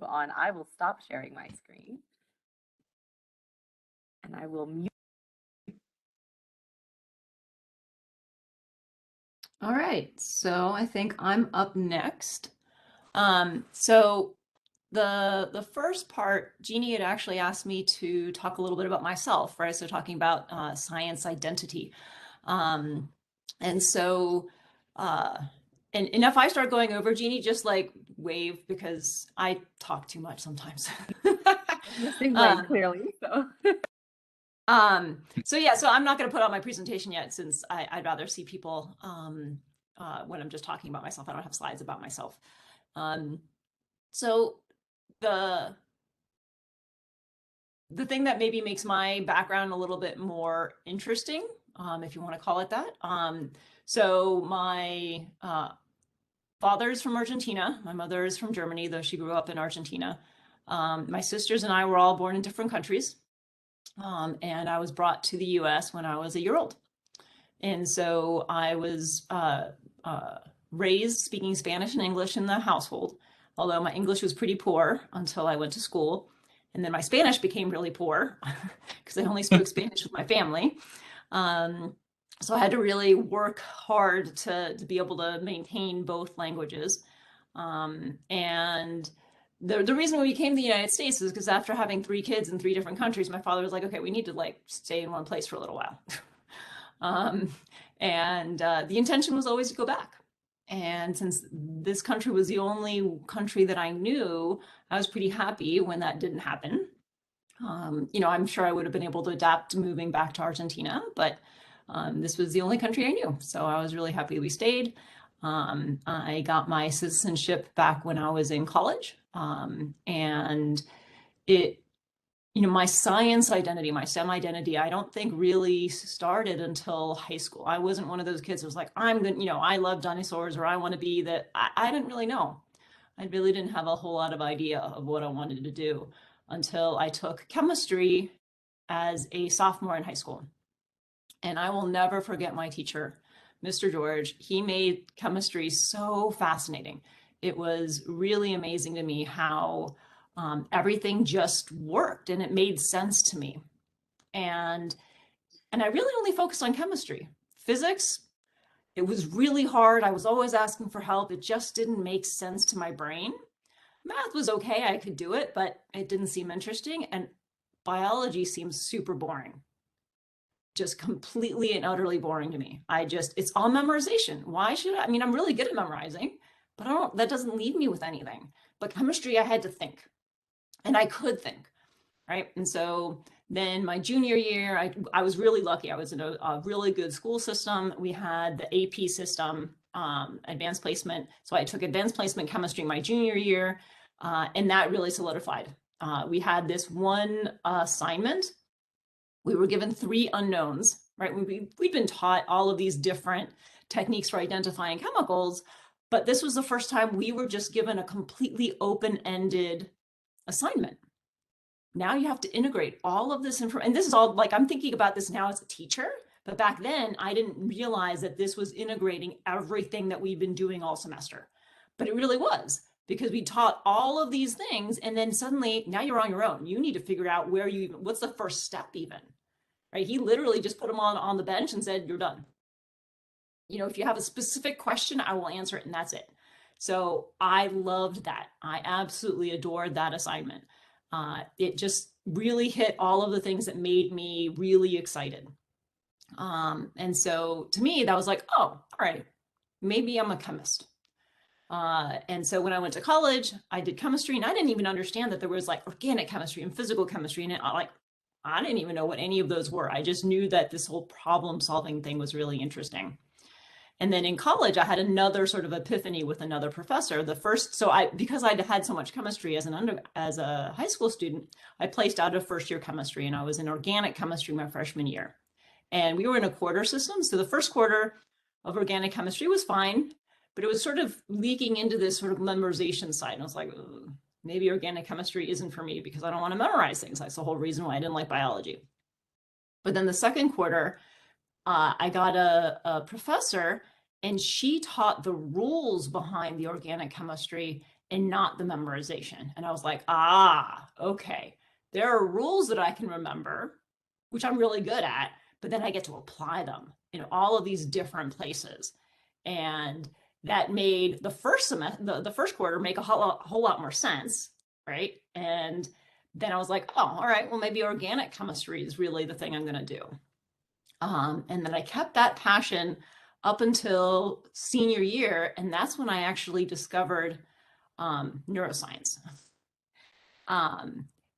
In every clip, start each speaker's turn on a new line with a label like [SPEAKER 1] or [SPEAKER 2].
[SPEAKER 1] move on. I will stop sharing my screen. And I will mute.
[SPEAKER 2] All right, so I think I'm up next. So the first part, Jeannie had actually asked me to talk a little bit about myself, right? So talking about science identity. And so, and if I start going over, Jeannie, just like wave because I talk too much sometimes.
[SPEAKER 1] I'm the same way, clearly.
[SPEAKER 2] So yeah, so I'm not going to put out my presentation yet since I'd rather see people when I'm just talking about myself. I don't have slides about myself. So the thing that maybe makes my background a little bit more interesting, if you want to call it that. So my father is from Argentina. My mother is from Germany, though she grew up in Argentina. My sisters and I were all born in different countries. And I was brought to the US when I was a year old. And so I was raised speaking Spanish and English in the household, although my English was pretty poor until I went to school. And then my Spanish became really poor because I only spoke Spanish with my family. So I had to really work hard to be able to maintain both languages. And the reason we came to the United States is because after having 3 kids in 3 different countries, my father was like, okay, we need to like stay in one place for a little while. The intention was always to go back. And since this country was the only country that I knew, I was pretty happy when that didn't happen. I'm sure I would have been able to adapt moving back to Argentina, but this was the only country I knew. So I was really happy we stayed. I got my citizenship back when I was in college. And my science identity, my STEM identity, I don't think really started until high school. I wasn't one of those kids who was like, I love dinosaurs or I want to be that. I didn't really know. I really didn't have a whole lot of idea of what I wanted to do until I took chemistry as a sophomore in high school. And I will never forget my teacher, Mr. George. He made chemistry so fascinating. It was really amazing to me how everything just worked and it made sense to me. And I really only focused on chemistry. Physics, it was really hard. I was always asking for help. It just didn't make sense to my brain. Math was okay, I could do it, but it didn't seem interesting. And biology seems super boring. Just completely and utterly boring to me. It's all memorization. Why should I? I mean, I'm really good at memorizing, but that doesn't leave me with anything. But chemistry, I had to think. And I could think, right? And so then my junior year, I was really lucky. I was in a really good school system. We had the AP system, advanced placement. So I took advanced placement chemistry my junior year, and that really solidified. We had this one assignment. We were given 3 unknowns, right? We'd been taught all of these different techniques for identifying chemicals, but this was the first time we were just given a completely open-ended assignment. Now you have to integrate all of this information. And this is all like, I'm thinking about this now as a teacher, but back then I didn't realize that this was integrating everything that we've been doing all semester. But it really was, because we taught all of these things. And then suddenly now you're on your own. You need to figure out what's the first step even, right? He literally just put them on the bench and said, you're done. If you have a specific question, I will answer it and that's it. So I loved that. I absolutely adored that assignment. It just really hit all of the things that made me really excited. And so to me, that was like, oh, all right, maybe I'm a chemist. And so when I went to college, I did chemistry and I didn't even understand that there was like organic chemistry and physical chemistry. And I didn't even know what any of those were. I just knew that this whole problem solving thing was really interesting. And then in college, I had another sort of epiphany with another professor. Because I'd had so much chemistry as a high school student, I placed out of first year chemistry and I was in organic chemistry my freshman year. And we were in a quarter system. So the first quarter of organic chemistry was fine, but it was sort of leaking into this sort of memorization side. And I was like, maybe organic chemistry isn't for me because I don't want to memorize things. That's the whole reason why I didn't like biology. But then the second quarter, I got a professor and she taught the rules behind the organic chemistry. and not the memorization. And I was like, ah, okay. There are rules that I can remember, which I'm really good at, but then I get to apply them in all of these different places. And that made the first semester, the first quarter make a whole lot more sense, right? And then I was like, oh, all right, well, maybe organic chemistry is really the thing I'm going to do. And then I kept that passion up until senior year, and that's when I actually discovered neuroscience.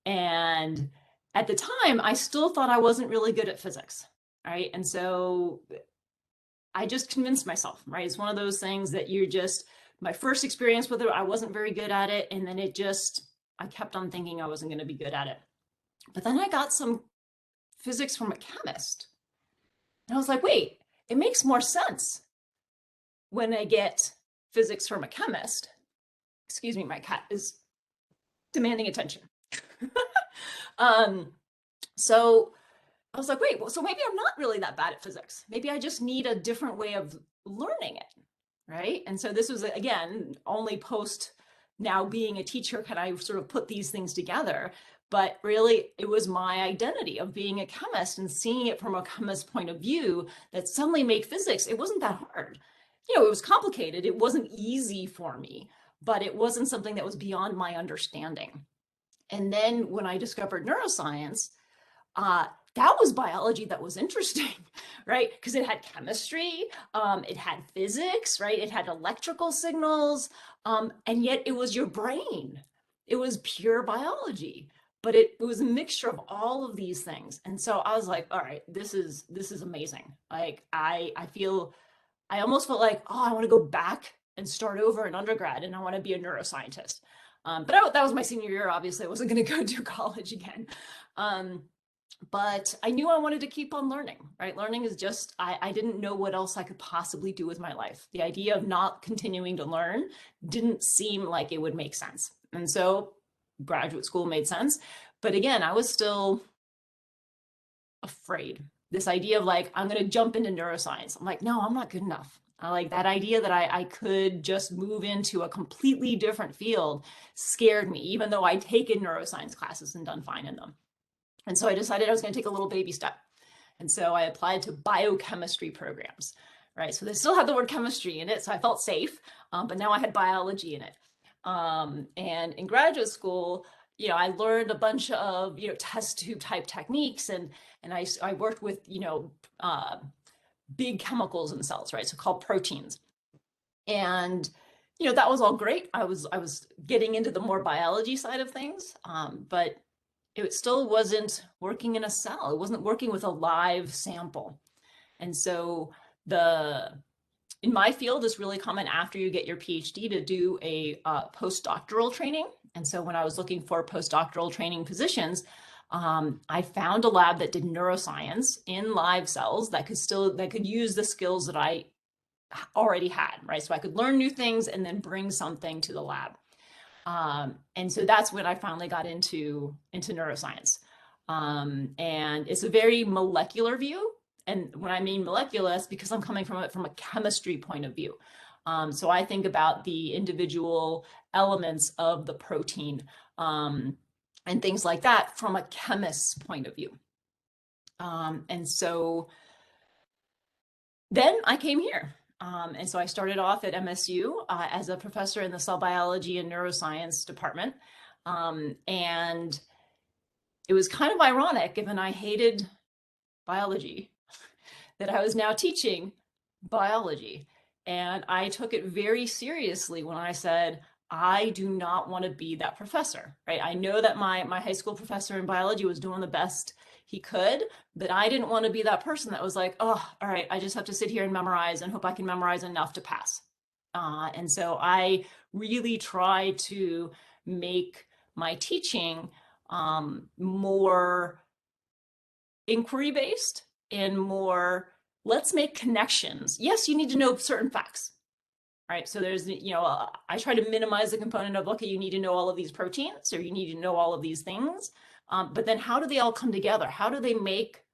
[SPEAKER 2] And at the time, I still thought I wasn't really good at physics, right? And so I just convinced myself, right? It's one of those things that you're just, my first experience with it, I wasn't very good at it. And then I kept on thinking I wasn't going to be good at it. But then I got some physics from a chemist. And I was like, wait, it makes more sense when I get physics from a chemist. Excuse me, my cat is demanding attention. So I was like, wait, well, so maybe I'm not really that bad at physics. Maybe I just need a different way of learning it, right? And so this was, again, only post now being a teacher can I sort of put these things together. But really, it was my identity of being a chemist and seeing it from a chemist's point of view that suddenly made physics, it wasn't that hard. You know, it was complicated. It wasn't easy for me, but it wasn't something that was beyond my understanding. And then when I discovered neuroscience, that was biology that was interesting, right? Because it had chemistry, it had physics, right? It had electrical signals, and yet it was your brain. It was pure biology, but it was a mixture of all of these things. And so I was like, all right, this is amazing. Like I almost felt like, oh, I want to go back and start over in undergrad, and I want to be a neuroscientist. But that was my senior year. Obviously, I wasn't going to go to college again. But I knew I wanted to keep on learning, right? Learning is just, I didn't know what else I could possibly do with my life. The idea of not continuing to learn didn't seem like it would make sense. And so graduate school made sense. But again, I was still afraid. This idea of like, I'm going to jump into neuroscience. I'm like, no, I'm not good enough. I like that idea that I could just move into a completely different field scared me, even though I'd taken neuroscience classes and done fine in them. And so I decided I was going to take a little baby step. And so I applied to biochemistry programs, right? So they still had the word chemistry in it, so I felt safe, but now I had biology in it. And in graduate school, you know, I learned a bunch of, you know, test tube type techniques, and I worked with, you know, big chemicals in cells, right? So called proteins. And, you know, that was all great. I was getting into the more biology side of things, but it still wasn't working in a cell. It wasn't working with a live sample. And so in my field, it's really common after you get your PhD to do a postdoctoral training. And so when I was looking for postdoctoral training positions, I found a lab that did neuroscience in live cells that could use the skills that I already had, right? So I could learn new things and then bring something to the lab. And so that's when I finally got into neuroscience. And it's a very molecular view. And when I mean molecular, it's because I'm coming from a chemistry point of view. So I think about the individual elements of the protein and things like that from a chemist's point of view. And so then I came here. And so I started off at MSU as a professor in the cell biology and neuroscience department. And it was kind of ironic, given I hated biology, that I was now teaching biology. And I took it very seriously when I said, I do not want to be that professor, right? I know that my high school professor in biology was doing the best he could, but I didn't want to be that person that was like, oh, all right, I just have to sit here and memorize and hope I can memorize enough to pass. And so I really try to make my teaching more inquiry-based and more, let's make connections. Yes, you need to know certain facts, right? So there's, you know, I try to minimize the component of, okay, you need to know all of these proteins, or you need to know all of these things. But then how do they all come together? How do they make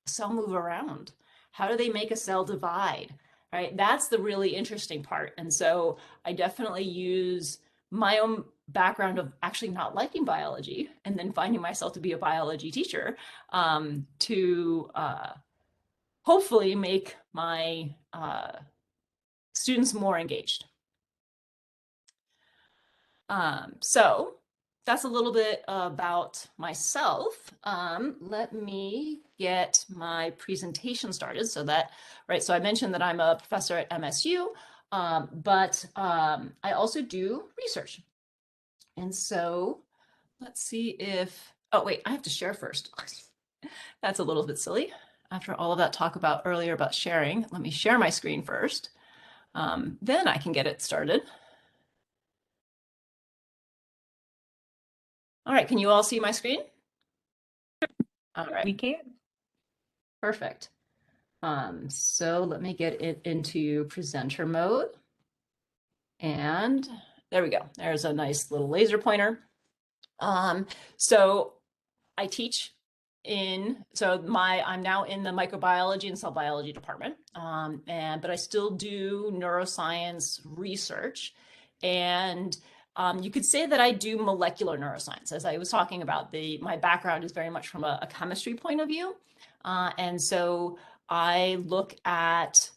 [SPEAKER 2] a cell move around? How do they make a cell divide, right? That's the really interesting part. And so I definitely use my own background of actually not liking biology and then finding myself to be a biology teacher to hopefully make my students more engaged. So that's a little bit about myself. Let me get my presentation started so that, right, so I mentioned that I'm a professor at MSU, but I also do research. And so let's see if, oh wait, I have to share first. That's a little bit silly. After all of that talk about earlier about sharing, let me share my screen first. Then I can get it started. All right, can you all see my screen? All right.
[SPEAKER 1] We can.
[SPEAKER 2] Perfect. So let me get it into presenter mode. And there we go. There's a nice little laser pointer. So I teach I'm now in the microbiology and cell biology department. But I still do neuroscience research. And you could say that I do molecular neuroscience. As I was talking about, my background is very much from a chemistry point of view. And so I look at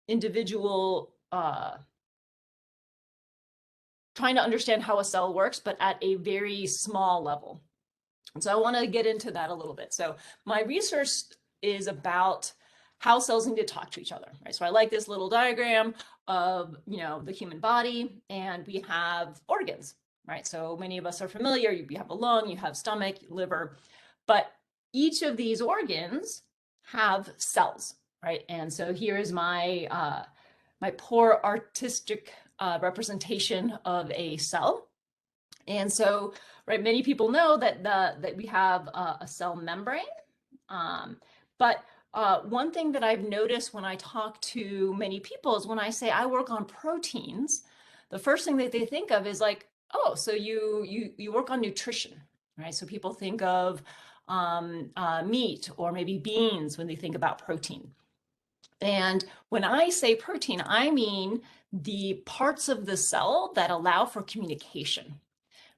[SPEAKER 2] individual, trying to understand how a cell works, but at a very small level. And so I want to get into that a little bit. So my research is about how cells need to talk to each other, right? So I like this little diagram of, the human body, and we have organs, right? So many of us are familiar. You have a lung, you have stomach, liver, but each of these organs have cells, right? And so here is my my poor artistic representation of a cell. And so, right, many people know that we have a cell membrane, but one thing that I've noticed when I talk to many people is when I say I work on proteins, the first thing that they think of is like, oh, so you work on nutrition, right? So people think of meat or maybe beans when they think about protein. And when I say protein, I mean the parts of the cell that allow for communication,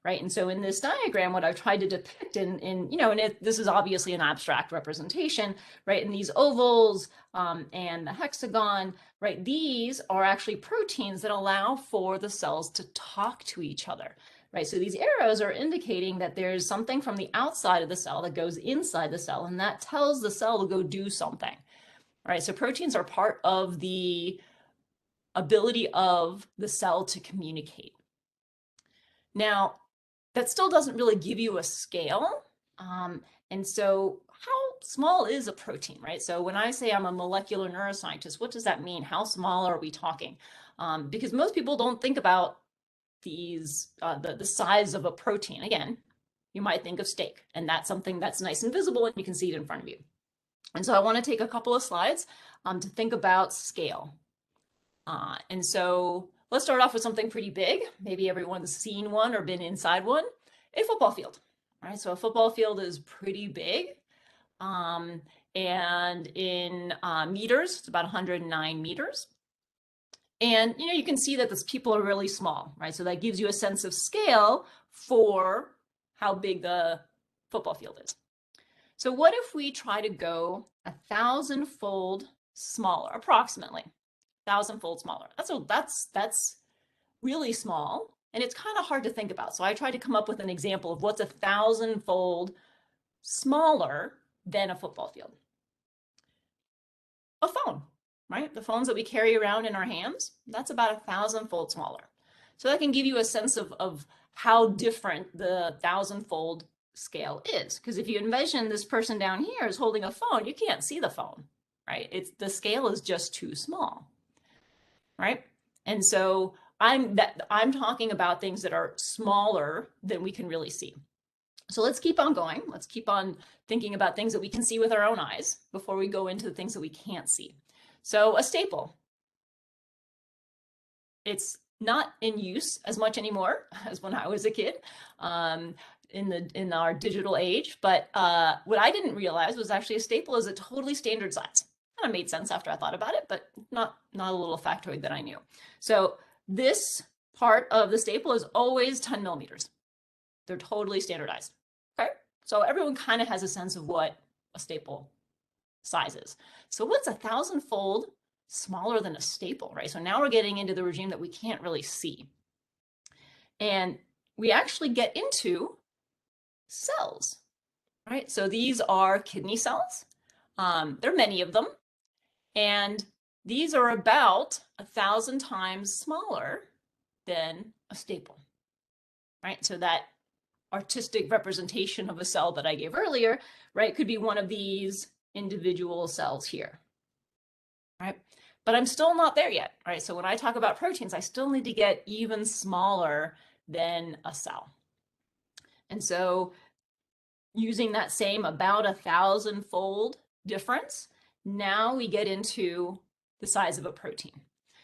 [SPEAKER 2] right? And so in this diagram, what I've tried to depict this is obviously an abstract representation, right? In these ovals and the hexagon, right? These are actually proteins that allow for the cells to talk to each other, right? So these arrows are indicating that there's something from the outside of the cell that goes inside the cell, and that tells the cell to go do something, right? So proteins are part of the ability of the cell to communicate. Now, that still doesn't really give you a scale. And so how small is a protein, right? So when I say I'm a molecular neuroscientist, what does that mean? How small are we talking? Because most people don't think about these, the size of a protein. Again, you might think of steak, and that's something that's nice and visible and you can see it in front of you. And so I want to take a couple of slides to think about scale. And so let's start off with something pretty big. Maybe everyone's seen one or been inside one, a football field, right? So a football field is pretty big. And in meters, it's about 109 meters. And, you can see that those people are really small, right? So that gives you a sense of scale for how big the football field is. So what if we try to go 1,000-fold smaller, approximately 1,000-fold smaller? That's really small, and it's kind of hard to think about. So I tried to come up with an example of what's 1,000-fold smaller than a football field. A phone, right? The phones that we carry around in our hands, that's about 1,000-fold smaller. So that can give you a sense of how different the 1,000-fold scale is. Because if you envision this person down here is holding a phone, you can't see the phone, right? The scale is just too small, right? And so I'm talking about things that are smaller than we can really see. So let's keep on going. Let's keep on thinking about things that we can see with our own eyes before we go into the things that we can't see. So a staple. It's not in use as much anymore as when I was a kid in our digital age. But what I didn't realize was actually a staple is a totally standard size. Kind of made sense after I thought about it, but not a little factoid that I knew. So this part of the staple is always 10 millimeters. They're totally standardized. Okay, so everyone kind of has a sense of what a staple size is. So what's 1,000-fold smaller than a staple, right? So now we're getting into the regime that we can't really see. And we actually get into cells, right? So these are kidney cells. There are many of them. And these are about 1,000 times smaller than a staple, right? So that artistic representation of a cell that I gave earlier, right, could be one of these individual cells here, right? But I'm still not there yet, right? So when I talk about proteins, I still need to get even smaller than a cell. And so using that same about 1,000-fold difference, now we get into the size of a protein.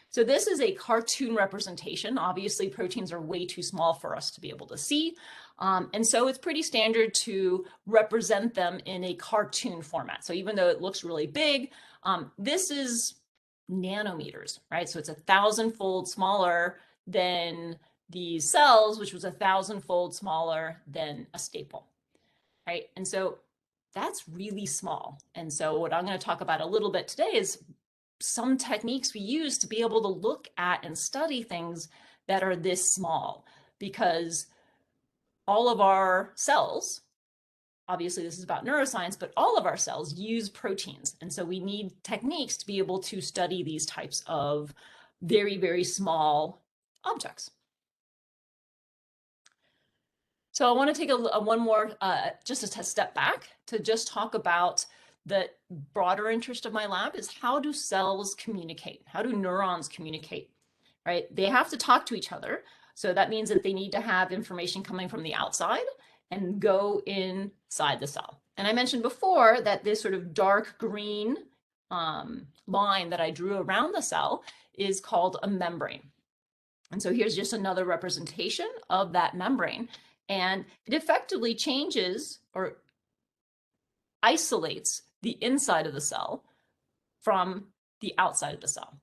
[SPEAKER 2] So this is a cartoon representation. Obviously, proteins are way too small for us to be able to see. And so it's pretty standard to represent them in a cartoon format. So even though it looks really big, this is nanometers, right? So it's 1,000-fold smaller than these cells, which was 1,000-fold smaller than a staple, right? And so that's really small. And so what I'm going to talk about a little bit today is some techniques we use to be able to look at and study things that are this small, because all of our cells, obviously this is about neuroscience, but all of our cells use proteins. And so we need techniques to be able to study these types of very, very small objects. So I want to take one more, just a step back to just talk about the broader interest of my lab is how do cells communicate? How do neurons communicate, right? They have to talk to each other. So that means that they need to have information coming from the outside and go inside the cell. And I mentioned before that this sort of dark green line that I drew around the cell is called a membrane. And so here's just another representation of that membrane. And it effectively changes or isolates the inside of the cell from the outside of the cell.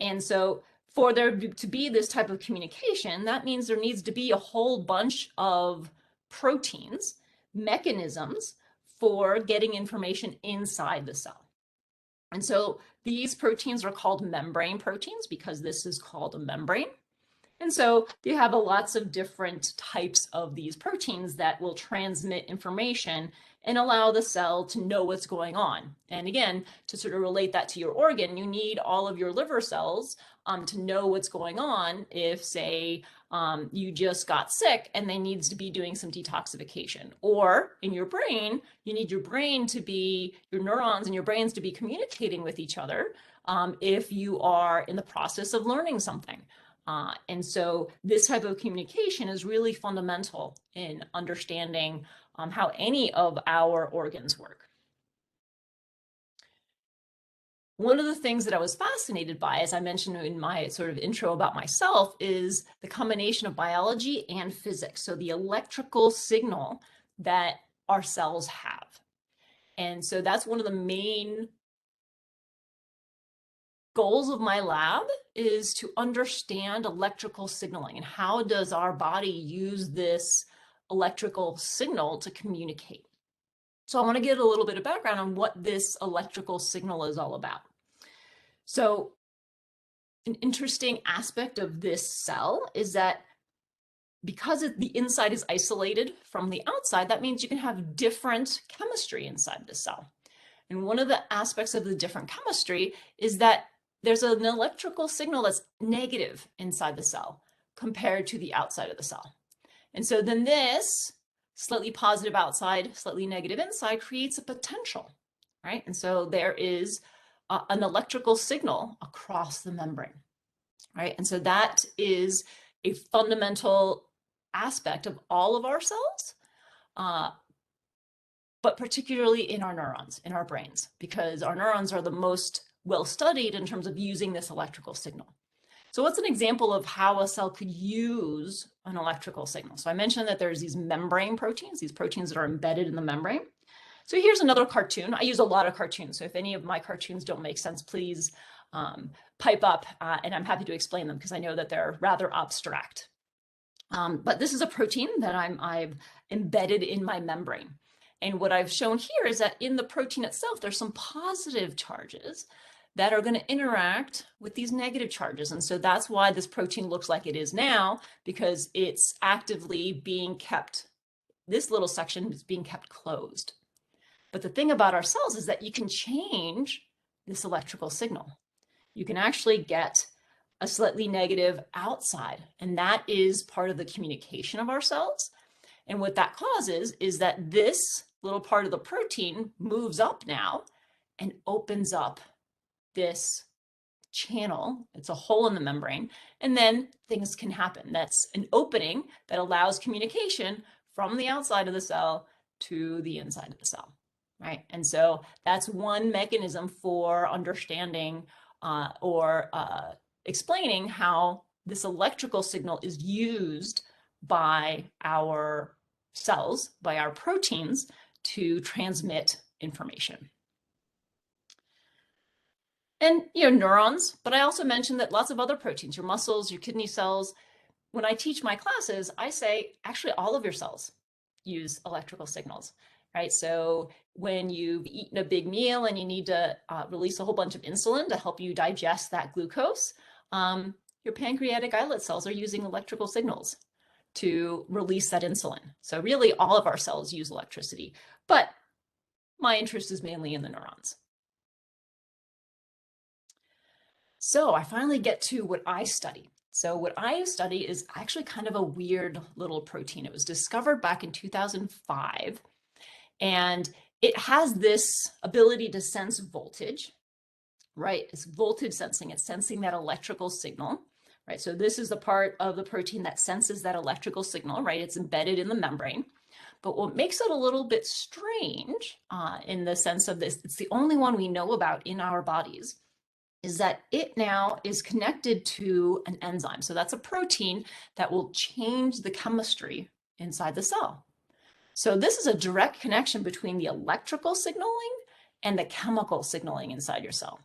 [SPEAKER 2] And so for there to be this type of communication, that means there needs to be a whole bunch of proteins, mechanisms for getting information inside the cell. And so these proteins are called membrane proteins because this is called a membrane. And so you have lots of different types of these proteins that will transmit information and allow the cell to know what's going on. And again, to sort of relate that to your organ, you need all of your liver cells to know what's going on if, say, you just got sick and they needs to be doing some detoxification. Or in your brain, you need your brain to be, your neurons and your brains to be communicating with each other if you are in the process of learning something. And so this type of communication is really fundamental in understanding how any of our organs work. One of the things that I was fascinated by, as I mentioned in my sort of intro about myself, is the combination of biology and physics. So the electrical signal that our cells have. And so that's one of the main goals of my lab is to understand electrical signaling and how does our body use this electrical signal to communicate. So I want to get a little bit of background on what this electrical signal is all about. So an interesting aspect of this cell is that because the inside is isolated from the outside, that means you can have different chemistry inside the cell. And one of the aspects of the different chemistry is that there's an electrical signal that's negative inside the cell compared to the outside of the cell. And so then this slightly positive outside, slightly negative inside creates a potential, right? And so there is an electrical signal across the membrane, right? And so that is a fundamental aspect of all of our cells, but particularly in our neurons, in our brains, because our neurons are the most well studied in terms of using this electrical signal. So what's an example of how a cell could use an electrical signal? So I mentioned that there's these membrane proteins, these proteins that are embedded in the membrane. So here's another cartoon. I use a lot of cartoons. So if any of my cartoons don't make sense, please pipe up, and I'm happy to explain them because I know that they're rather abstract. But this is a protein that I've embedded in my membrane. And what I've shown here is that in the protein itself, there's some positive charges that are going to interact with these negative charges. And so that's why this protein looks like it is now, because it's actively being kept, this little section is being kept closed. But the thing about our cells is that you can change this electrical signal. You can actually get a slightly negative outside, and that is part of the communication of our cells. And what that causes is that this little part of the protein moves up now and opens up this channel. It's a hole in the membrane, and then things can happen. That's an opening that allows communication from the outside of the cell to the inside of the cell, right? And so that's one mechanism for understanding or explaining how this electrical signal is used by our cells, by our proteins, to transmit information. And neurons, but I also mentioned that lots of other proteins, your muscles, your kidney cells. When I teach my classes, I say actually all of your cells use electrical signals, right? So when you've eaten a big meal and you need to release a whole bunch of insulin to help you digest that glucose, your pancreatic islet cells are using electrical signals to release that insulin. So really all of our cells use electricity, but my interest is mainly in the neurons. So I finally get to what I study. So what I study is actually kind of a weird little protein. It was discovered back in 2005, and it has this ability to sense voltage, right? It's voltage sensing. It's sensing that electrical signal, right? So this is the part of the protein that senses that electrical signal, right? It's embedded in the membrane. But what makes it a little bit strange in the sense of this, it's the only one we know about in our bodies, is that it now is connected to an enzyme. So that's a protein that will change the chemistry inside the cell. So this is a direct connection between the electrical signaling and the chemical signaling inside your cell.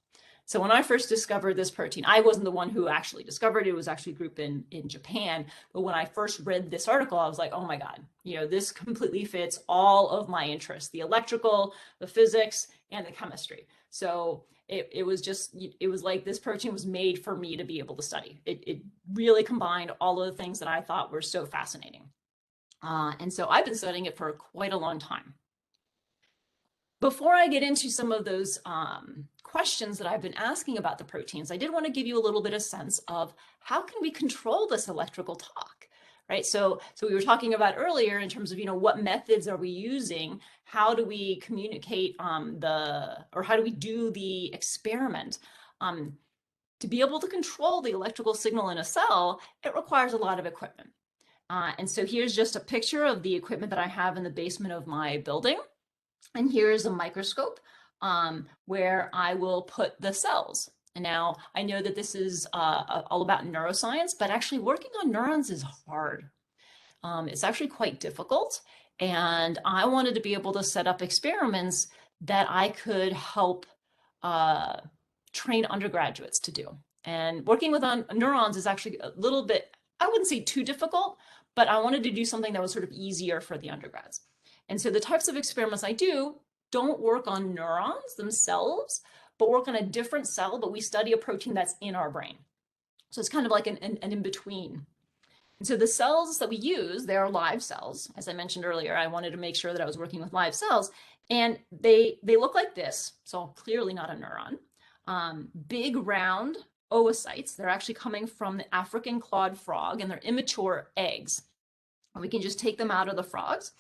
[SPEAKER 2] So when I first discovered this protein, I wasn't the one who actually discovered it. It was actually a group in Japan. But when I first read this article, I was like, oh my God, this completely fits all of my interests, the electrical, the physics, and the chemistry. So it was like this protein was made for me to be able to study. It really combined all of the things that I thought were so fascinating. And so I've been studying it for quite a long time. Before I get into some of those questions that I've been asking about the proteins, I did want to give you a little bit of sense of how can we control this electrical talk, right? So we were talking about earlier in terms of, what methods are we using? How do we communicate or how do we do the experiment? To be able to control the electrical signal in a cell, it requires a lot of equipment. And so here's just a picture of the equipment that I have in the basement of my building. And here's a microscope where I will put the cells. And now I know that this is all about neuroscience, but actually working on neurons is hard. It's actually quite difficult. And I wanted to be able to set up experiments that I could help train undergraduates to do. And working with neurons is actually a little bit, I wouldn't say too difficult, but I wanted to do something that was sort of easier for the undergrads. And so the types of experiments I do don't work on neurons themselves, but work on a different cell, but we study a protein that's in our brain. So it's kind of like an in-between. And so the cells that we use, they are live cells. As I mentioned earlier, I wanted to make sure that I was working with live cells, and they look like this. So clearly not a neuron. Big round oocytes. They're actually coming from the African clawed frog, and they're immature eggs. And we can just take them out of the frogs.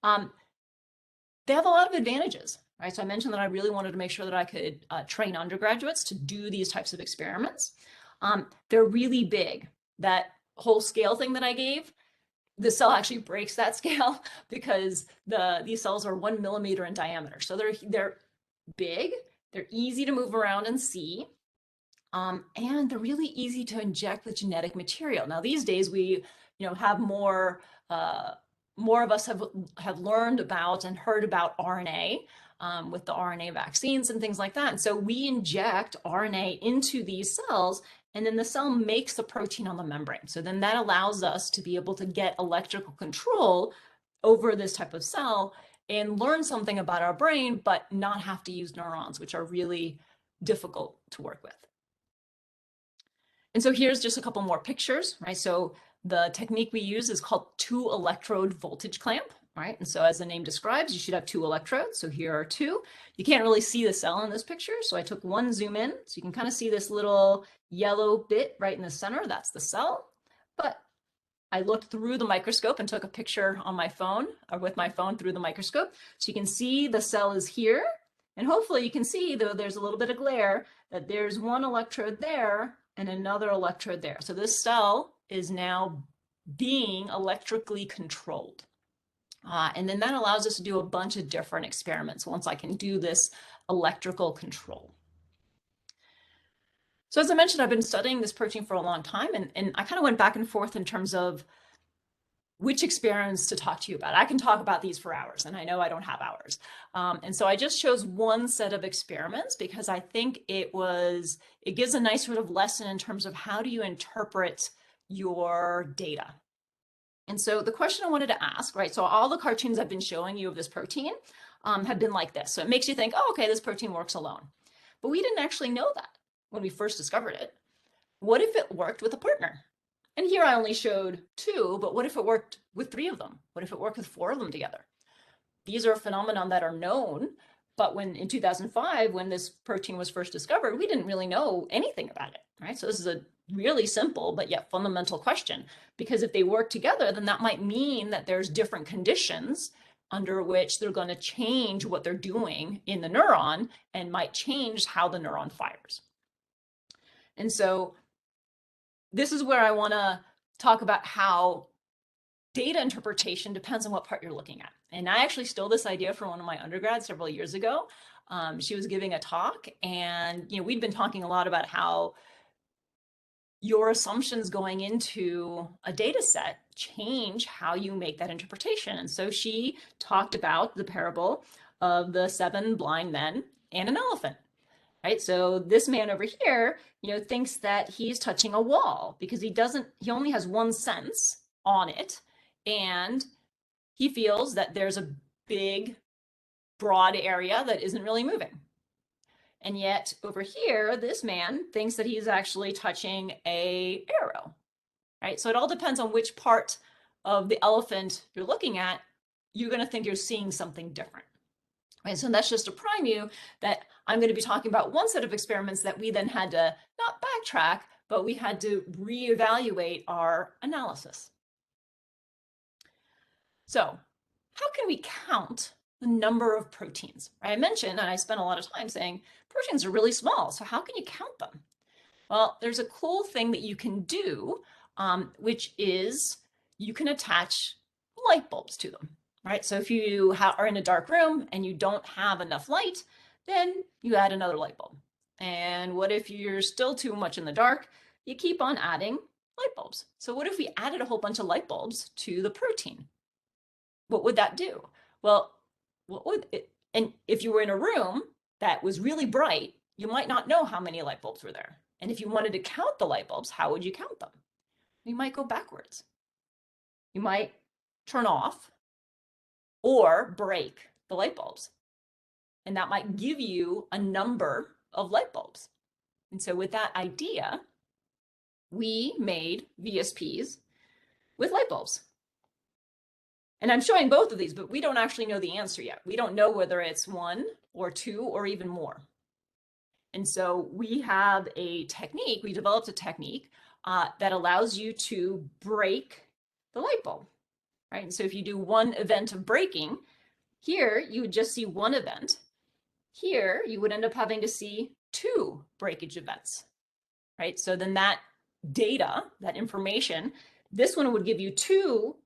[SPEAKER 2] They have a lot of advantages, right? So I mentioned that I really wanted to make sure that I could train undergraduates to do these types of experiments. They're really big. That whole scale thing that I gave, the cell actually breaks that scale because these cells are 1 millimeter in diameter. So they're big, they're easy to move around and see, and they're really easy to inject with genetic material. Now these days we have more of us have learned about and heard about RNA, with the RNA vaccines and things like that. And so we inject RNA into these cells, and then the cell makes the protein on the membrane. So then that allows us to be able to get electrical control over this type of cell and learn something about our brain, but not have to use neurons, which are really difficult to work with. And so here's just a couple more pictures, right? So the technique we use is called 2-electrode voltage clamp, right? And so as the name describes, you should have 2 electrodes. So here are 2. You can't really see the cell in this picture. So I took one zoom in, so you can kind of see this little yellow bit right in the center. That's the cell. But I looked through the microscope and took a picture on my phone or with my phone through the microscope. So you can see the cell is here. And hopefully you can see, though there's a little bit of glare, that there's one electrode there and another electrode there. So this cell is now being electrically controlled. And then that allows us to do a bunch of different experiments once I can do this electrical control. So as I mentioned, I've been studying this protein for a long time, and I kind of went back and forth in terms of which experiments to talk to you about. I can talk about these for hours, and I know I don't have hours. And so I just chose one set of experiments because I think it gives a nice sort of lesson in terms of how do you interpret your data. And so the question I wanted to ask, right, so all the cartoons I've been showing you of this protein have been like this. So it makes you think, oh, okay, this protein works alone. But we didn't actually know that when we first discovered it. What if it worked with a partner? And here I only showed 2, but what if it worked with 3 of them? What if it worked with 4 of them together? These are phenomena that are known, but in 2005, when this protein was first discovered, we didn't really know anything about it, right? So this is a really simple, but yet fundamental question, because if they work together, then that might mean that there's different conditions under which they're going to change what they're doing in the neuron and might change how the neuron fires. And so this is where I want to talk about how data interpretation depends on what part you're looking at. And I actually stole this idea from one of my undergrads several years ago. She was giving a talk, and we'd been talking a lot about how your assumptions going into a data set change how you make that interpretation. And so she talked about the parable of the 7 blind men and an elephant. Right? So this man over here, thinks that he's touching a wall because he only has one sense on it. And he feels that there's a big, broad area that isn't really moving. And yet over here, this man thinks that he's actually touching an arrow, right? So it all depends on which part of the elephant you're looking at. You're going to think you're seeing something different. And so that's just to prime you that I'm going to be talking about one set of experiments that we then had to not backtrack, but we had to reevaluate our analysis. So how can we count the number of proteins? I mentioned, and I spent a lot of time saying, proteins are really small. So how can you count them? Well, there's a cool thing that you can do, which is you can attach light bulbs to them. Right? So if you are in a dark room and you don't have enough light, then you add another light bulb. And what if you're still too much in the dark? You keep on adding light bulbs. So what if we added a whole bunch of light bulbs to the protein? What would that do? Well, and if you were in a room that was really bright, you might not know how many light bulbs were there. And if you wanted to count the light bulbs, how would you count them? You might go backwards. You might turn off or break the light bulbs. And that might give you a number of light bulbs. And so with that idea, we made VSPs with light bulbs. And I'm showing both of these, but we don't actually know the answer yet. We don't know whether it's 1 or 2 or even more. And so we have a technique, we developed a technique that allows you to break the light bulb. Right? And so if you do one event of breaking, here you would just see one event. Here you would end up having to see 2 breakage events. Right? So then that data, that information, this one would give you 2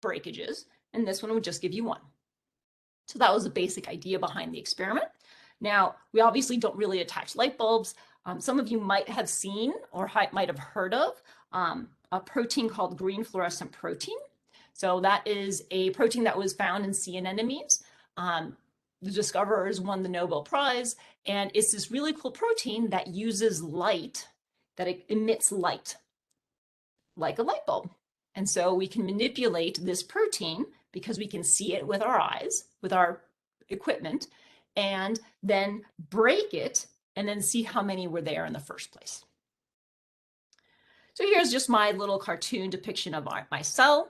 [SPEAKER 2] breakages, and this one would just give you 1. So that was the basic idea behind the experiment. Now, we obviously don't really attach light bulbs. Some of you might have seen or might have heard of a protein called green fluorescent protein. So that is a protein that was found in sea anemones. the discoverers won the Nobel Prize, and it's this really cool protein that uses light, that it emits light, like a light bulb. And so we can manipulate this protein because we can see it with our eyes, with our equipment, and then break it and then see how many were there in the first place. So here's just my little cartoon depiction of my cell.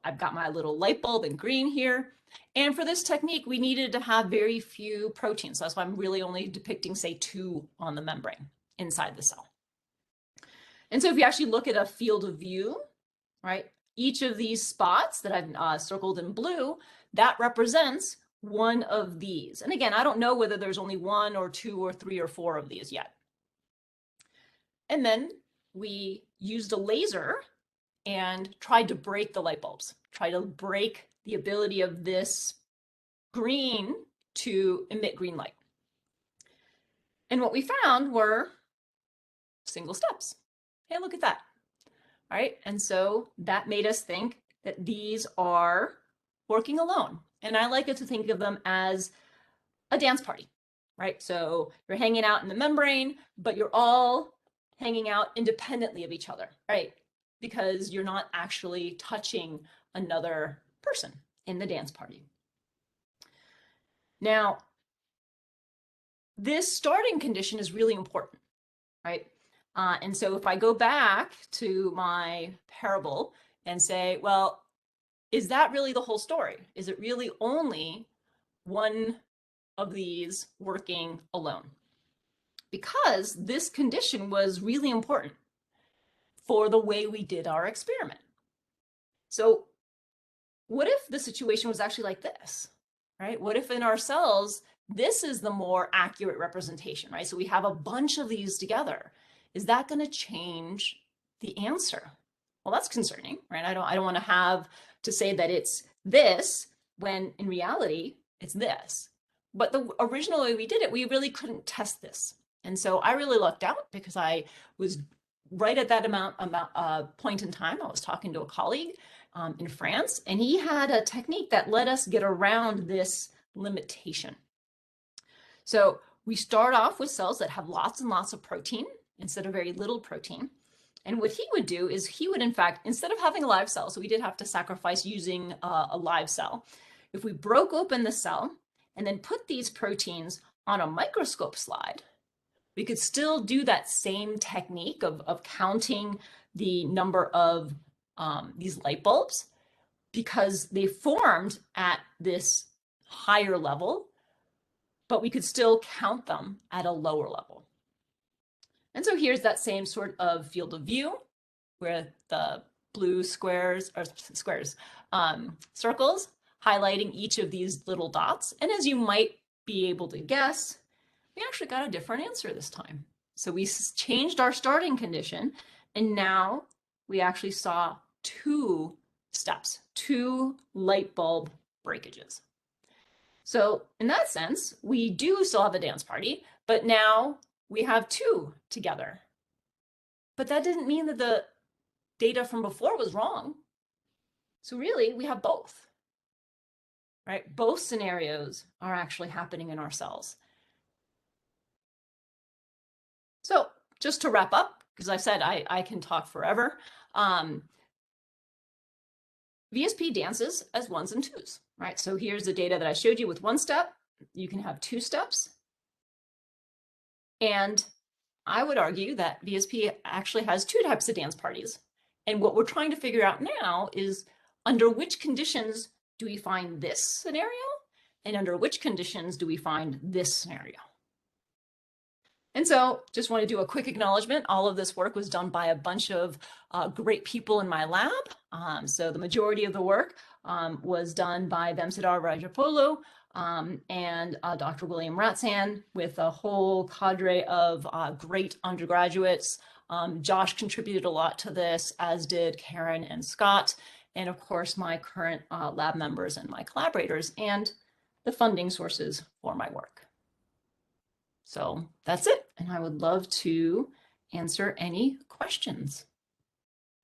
[SPEAKER 2] I've got my little light bulb in green here. And for this technique, we needed to have very few proteins. So that's why I'm really only depicting, say, 2 on the membrane inside the cell. And so if you actually look at a field of view, right, each of these spots that I've circled in blue, that represents one of these. And again, I don't know whether there's only 1 or 2 or 3 or 4 of these yet. And then we used a laser and tried to break the light bulbs, try to break the ability of this green to emit green light. And what we found were single steps. Hey, look at that. All right. And so that made us think that these are working alone. And I like it to think of them as a dance party, right? So you're hanging out in the membrane, but you're all hanging out independently of each other, right? Because you're not actually touching another person in the dance party. Now, this starting condition is really important, right? And so if I go back to my parable and say, well, is that really the whole story? Is it really only one of these working alone? Because this condition was really important for the way we did our experiment. So what if the situation was actually like this, right? What if in our cells, this is the more accurate representation, right? So we have a bunch of these together. Is that going to change the answer? Well, that's concerning, right? I don't want to have to say that it's this when in reality it's this. But the original way we did it, we really couldn't test this. And so I really lucked out because I was right at that point in time. I was talking to a colleague in France, and he had a technique that let us get around this limitation. So we start off with cells that have lots and lots of protein instead of very little protein. And what he would do is he would, in fact, instead of having a live cell, so we did have to sacrifice using a live cell, if we broke open the cell and then put these proteins on a microscope slide, we could still do that same technique of counting the number of these light bulbs because they formed at this higher level, but we could still count them at a lower level. And so here's that same sort of field of view where the blue circles highlighting each of these little dots. And as you might be able to guess, we actually got a different answer this time. So we changed our starting condition, and now we actually saw 2 steps, 2 light bulb breakages. So in that sense, we do still have a dance party, but now we have 2 together. But that didn't mean that the data from before was wrong. So really, we have both, right? Both scenarios are actually happening in our cells. So just to wrap up, because I said I can talk forever, VSP dances as 1s and 2s, right? So here's the data that I showed you with 1 step. You can have 2 steps. And I would argue that VSP actually has 2 types of dance parties. And what we're trying to figure out now is under which conditions do we find this scenario? And under which conditions do we find this scenario? And so just want to do a quick acknowledgement. All of this work was done by a bunch of great people in my lab. So the majority of the work was done by Vemsidar Rajapoulu and Dr. William Ratsan with a whole cadre of great undergraduates. Josh contributed a lot to this, as did Karen and Scott, and of course my current lab members and my collaborators, and the funding sources for my work. So that's it, and I would love to answer any questions.